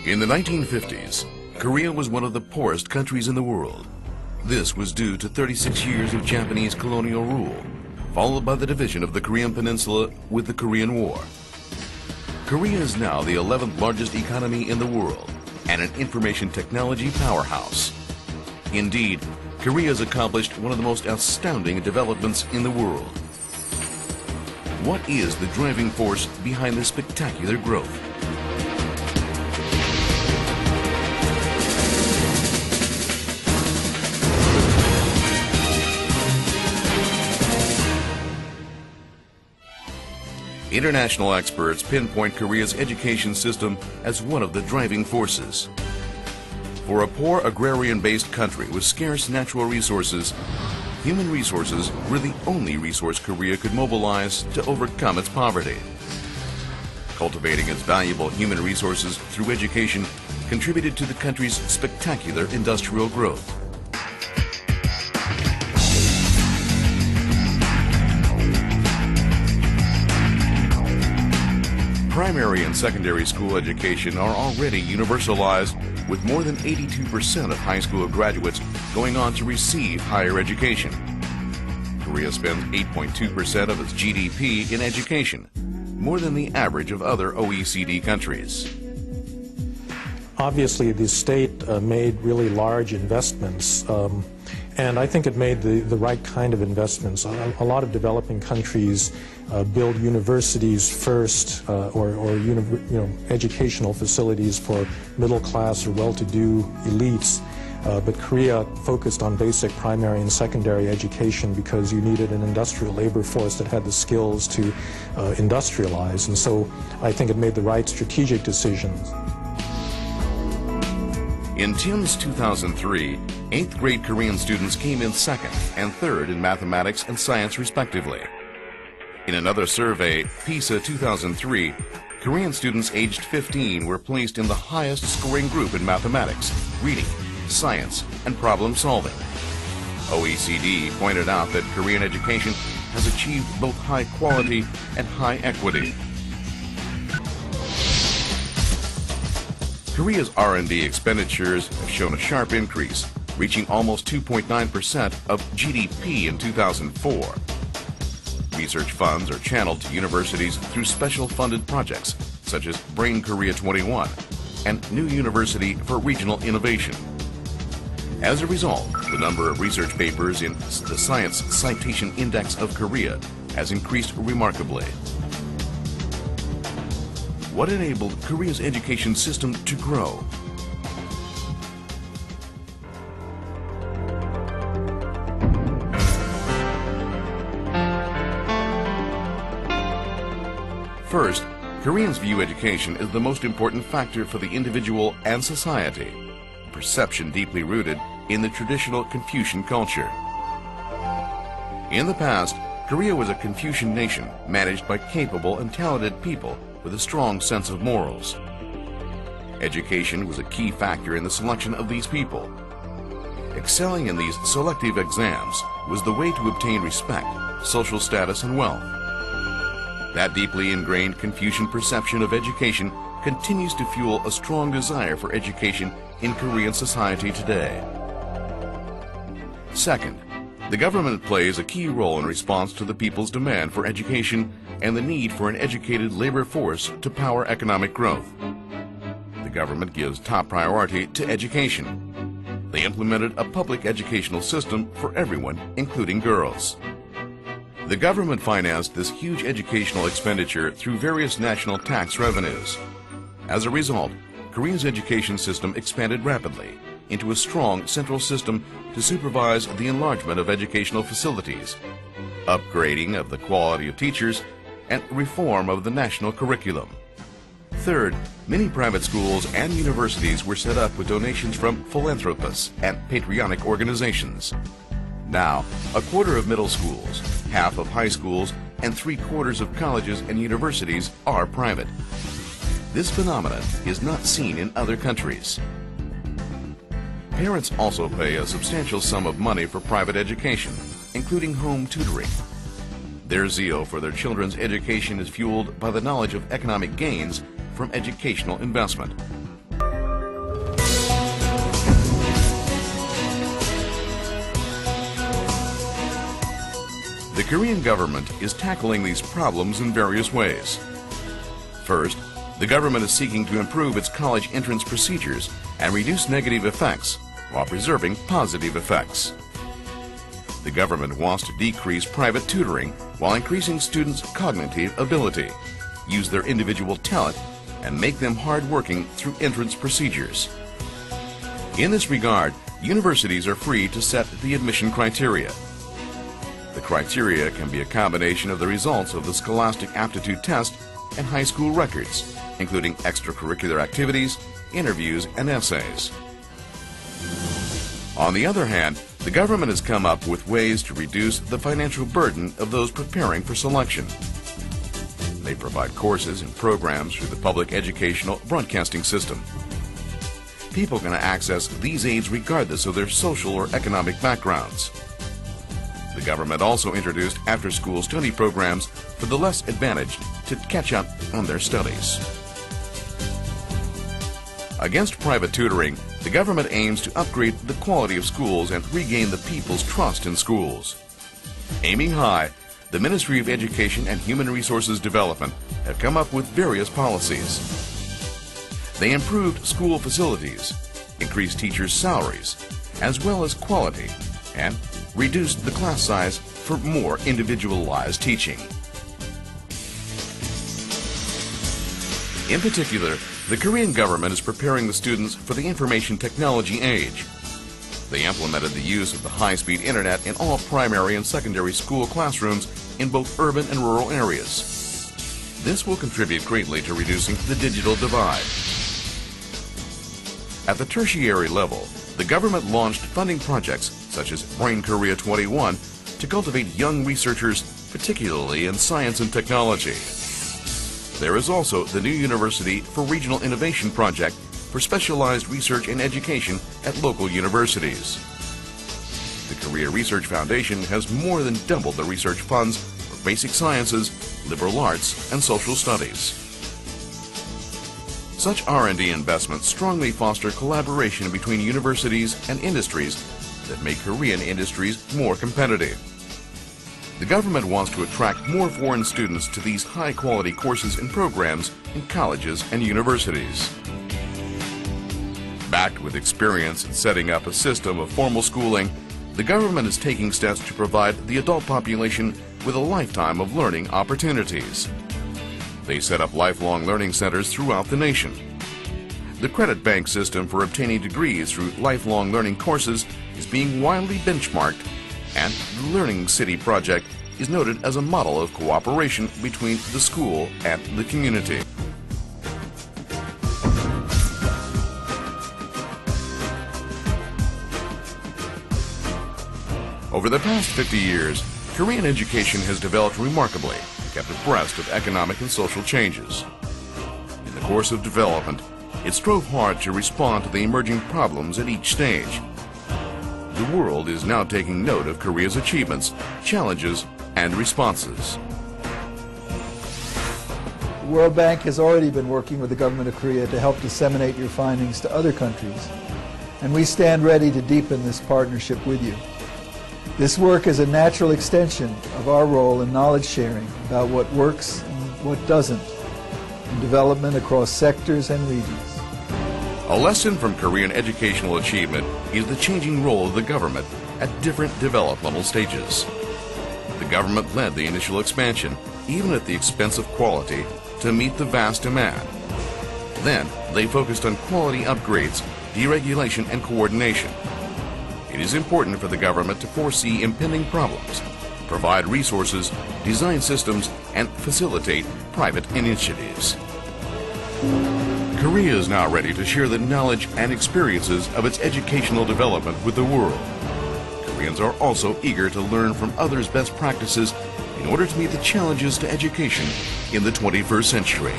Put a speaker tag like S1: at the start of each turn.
S1: In the 1950s, Korea was one of the poorest countries in the world. This was due to 36 years of Japanese colonial rule, followed by the division of the Korean Peninsula with the Korean War. Korea is now the 11th largest economy in the world and an information technology powerhouse. Indeed, Korea has accomplished one of the most astounding developments in the world. What is the driving force behind this spectacular growth? International experts pinpoint Korea's education system as one of the driving forces. For a poor agrarian-based country with scarce natural resources, human resources were the only resource Korea could mobilize to overcome its poverty. Cultivating its valuable human resources through education contributed to the country's spectacular industrial growth. Primary and secondary school education are already universalized, with more than 82% of high school graduates going on to receive higher education. Korea spends 8.2% of its GDP in education, more than the average of other OECD countries.
S2: Obviously, the state made really large investments, and I think it made the right kind of investments. A lot of developing countries build universities first, or educational facilities for middle-class or well-to-do elites. But Korea focused on basic primary and secondary education because you needed an industrial labor force that had the skills to industrialize. And so I think it made the right strategic decisions.
S1: In Tim's 2003, 8th grade Korean students came in second and third in mathematics and science respectively. In another survey, PISA 2003, Korean students aged 15 were placed in the highest scoring group in mathematics, reading, science, and problem solving. OECD pointed out that Korean education has achieved both high quality and high equity. Korea's R&D expenditures have shown a sharp increase, reaching almost 2.9% of GDP in 2004. Research funds are channeled to universities through special funded projects such as Brain Korea 21 and New University for Regional Innovation. As a result, the number of research papers in the Science Citation Index of Korea has increased remarkably. What enabled Korea's education system to grow? First, Koreans view education as the most important factor for the individual and society, a perception deeply rooted in the traditional Confucian culture. In the past, Korea was a Confucian nation managed by capable and talented people with a strong sense of morals. Education was a key factor in the selection of these people. Excelling in these selective exams was the way to obtain respect, social status, and wealth. That deeply ingrained Confucian perception of education continues to fuel a strong desire for education in Korean society today. Second, the government plays a key role in response to the people's demand for education and the need for an educated labor force to power economic growth. The government gives top priority to education. They implemented a public educational system for everyone, including girls. The government financed this huge educational expenditure through various national tax revenues. As a result, Korea's education system expanded rapidly into a strong central system to supervise the enlargement of educational facilities, upgrading of the quality of teachers, and reform of the national curriculum. Third, many private schools and universities were set up with donations from philanthropists and patriotic organizations. Now, a quarter of middle schools, half of high schools, and 3/4 of colleges and universities are private. This phenomenon is not seen in other countries. Parents also pay a substantial sum of money for private education, including home tutoring. Their zeal for their children's education is fueled by the knowledge of economic gains from educational investment. The Korean government is tackling these problems in various ways. First, the government is seeking to improve its college entrance procedures and reduce negative effects while preserving positive effects. The government wants to decrease private tutoring while increasing students' cognitive ability, use their individual talent, and make them hardworking through entrance procedures. In this regard, universities are free to set the admission criteria. The criteria can be a combination of the results of the Scholastic Aptitude Test and high school records, including extracurricular activities, interviews, and essays. On the other hand, the government has come up with ways to reduce the financial burden of those preparing for selection. They provide courses and programs through the public educational broadcasting system. People can access these aids regardless of their social or economic backgrounds. The government also introduced after-school study programs for the less advantaged to catch up on their studies. Against private tutoring, the government aims to upgrade the quality of schools and regain the people's trust in schools. Aiming high, the Ministry of Education and Human Resources Development have come up with various policies. They improved school facilities, increased teachers' salaries, as well as quality, and reduced the class size for more individualized teaching. In particular, the Korean government is preparing the students for the information technology age. They implemented the use of the high-speed internet in all primary and secondary school classrooms in both urban and rural areas. This will contribute greatly to reducing the digital divide. At the tertiary level, the government launched funding projects such as Brain Korea 21 to cultivate young researchers, particularly in science and technology. There is also the new University for Regional Innovation Project for specialized research and education at local universities. The Korea Research Foundation has more than doubled the research funds for basic sciences, liberal arts, and social studies. Such R&D investments strongly foster collaboration between universities and industries that make Korean industries more competitive. The government wants to attract more foreign students to these high-quality courses and programs in colleges and universities. Backed with experience in setting up a system of formal schooling, the government is taking steps to provide the adult population with a lifetime of learning opportunities. They set up lifelong learning centers throughout the nation. The credit bank system for obtaining degrees through lifelong learning courses is being widely benchmarked, and the Learning City project is noted as a model of cooperation between the school and the community. Over the past 50 years, Korean education has developed remarkably and kept abreast of economic and social changes. In the course of development, it strove hard to respond to the emerging problems at each stage. The world is now taking note of Korea's achievements, challenges, and responses.
S3: The World Bank has already been working with the government of Korea to help disseminate your findings to other countries, and we stand ready to deepen this partnership with you. This work is a natural extension of our role in knowledge sharing about what works and what doesn't in development across sectors and regions.
S1: A lesson from Korean educational achievement is the changing role of the government at different developmental stages. The government led the initial expansion, even at the expense of quality, to meet the vast demand. Then, they focused on quality upgrades, deregulation, and coordination. It is important for the government to foresee impending problems, provide resources, design systems, and facilitate private initiatives. Korea is now ready to share the knowledge and experiences of its educational development with the world. Koreans are also eager to learn from others' best practices in order to meet the challenges to education in the 21st century.